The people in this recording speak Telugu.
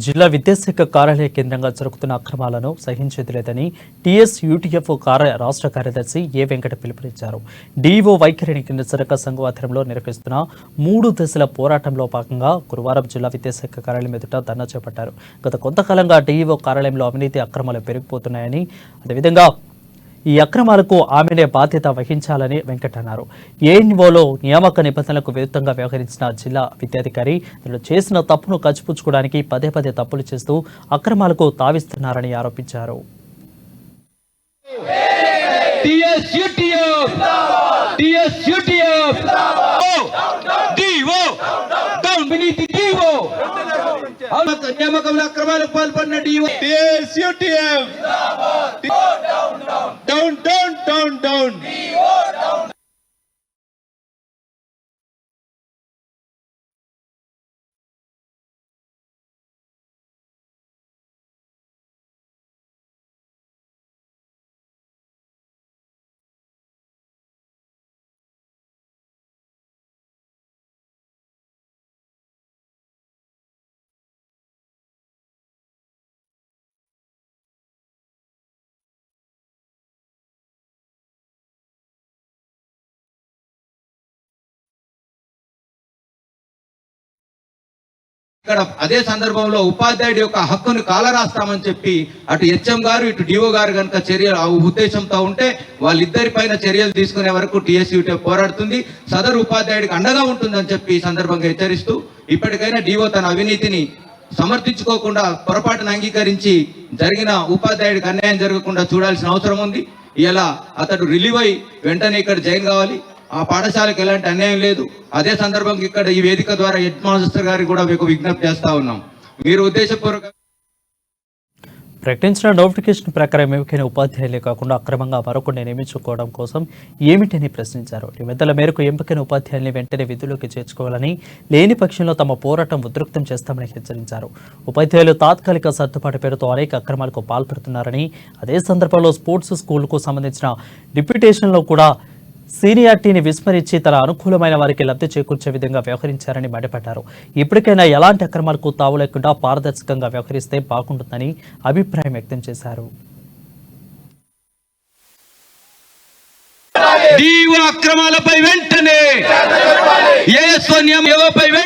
జిల్లా విద్యాశాఖ కార్యాలయ కేంద్రంగా జరుగుతున్న అక్రమాలను సహించేదిలేదని టీఎస్ యూటీఎఫ్ రాష్ట్ర కార్యదర్శి ఏ వెంకట పిలుపునిచ్చారు. డీఈఓ వైఖరిని నిరసనగా సంఘం ఆధ్వర్యంలో నిర్వహిస్తున్న 3 దశల పోరాటంలో భాగంగా గురువారం జిల్లా విద్యాశాఖ కార్యాలయం ఎదుట ధర్నా చేపట్టారు. గత కొంతకాలంగా డీఈఓ కార్యాలయంలో అవినీతి అక్రమాలు పెరిగిపోతున్నాయని, అదేవిధంగా ఈ అక్రమాలకు ఆమెనే బాధ్యత వహించాలని వెంకట్ అన్నారు. ఏఎన్ఓలో నియామక నిబంధనలకు విరుద్ధంగా వ్యవహరించిన జిల్లా విద్యాధికారి తను చేసిన తప్పును కచ్చిపుచ్చుకోవడానికి పదే పదే తప్పులు చేస్తూ అక్రమాలకు తావిస్తున్నారని ఆరోపించారు. నియామకంలో అక్రమాలకు పాల్పడిన DO down down down down ఇక్కడ అదే సందర్భంలో ఉపాధ్యాయుడి యొక్క హక్కును కాలరాస్తామని చెప్పి అటు హెచ్ఎం గారు ఇటు డిఓ గారు కనుక చర్యలు ఉద్దేశంతో ఉంటే వాళ్ళిద్దరి పైన చర్యలు తీసుకునే వరకు టీఎస్యూటీ పోరాడుతుంది. సదరు ఉపాధ్యాయుడికి అండగా ఉంటుందని చెప్పి ఈ సందర్భంగా హెచ్చరిస్తూ ఇప్పటికైనా డిఓ తన అవినీతిని సమర్థించుకోకుండా పొరపాటును అంగీకరించి జరిగిన ఉపాధ్యాయుడికి అన్యాయం జరగకుండా చూడాల్సిన అవసరం ఉంది. ఇలా అతడు రిలీవ్ అయి వెంటనే ఇక్కడ జాయిన్ కావాలి. ఆ పాఠశాలకు ఎలాంటి అన్యాయం లేదు. అదే సందర్భంగా ఇక్కడ ఈ వేదిక ద్వారా హెడ్ మాస్టర్ గారికి కూడా మీకు విజ్ఞప్తి చేస్తా ఉన్నాం. మీరు ఉద్దేశపూర్వక ప్రకటించిన నోటిఫికేషన్ ప్రకారం ఎంపికైన ఉపాధ్యాయులే కాకుండా అక్రమంగా మరొకరిని నియమించుకోవడం కోసం ఏమిటని ప్రశ్నించారు. నిబంధనల మేరకు ఎంపికైన ఉపాధ్యాయుల్ని వెంటనే విధుల్లోకి చేర్చుకోవాలని, లేని పక్షంలో తమ పోరాటం ఉధృతం చేస్తామని హెచ్చరించారు. ఉపాధ్యాయులు తాత్కాలిక సర్దుబాటు పేరుతో అనేక అక్రమాలకు పాల్పడుతున్నారని, అదే సందర్భంలో స్పోర్ట్స్ స్కూల్కు సంబంధించిన డిప్యూటేషన్లో కూడా సీనియారిటీని విస్మరించి తన అనుకూలమైన వారికి లబ్ధి చేకూర్చే విధంగా వ్యవహరించారని మండిపడ్డారు. ఇప్పటికైనా ఎలాంటి అక్రమాలకు తావు లేకుండా పారదర్శకంగా వ్యవహరిస్తే బాగుంటుందని అభిప్రాయం వ్యక్తం చేశారు. అక్రమాలపై వెంటనే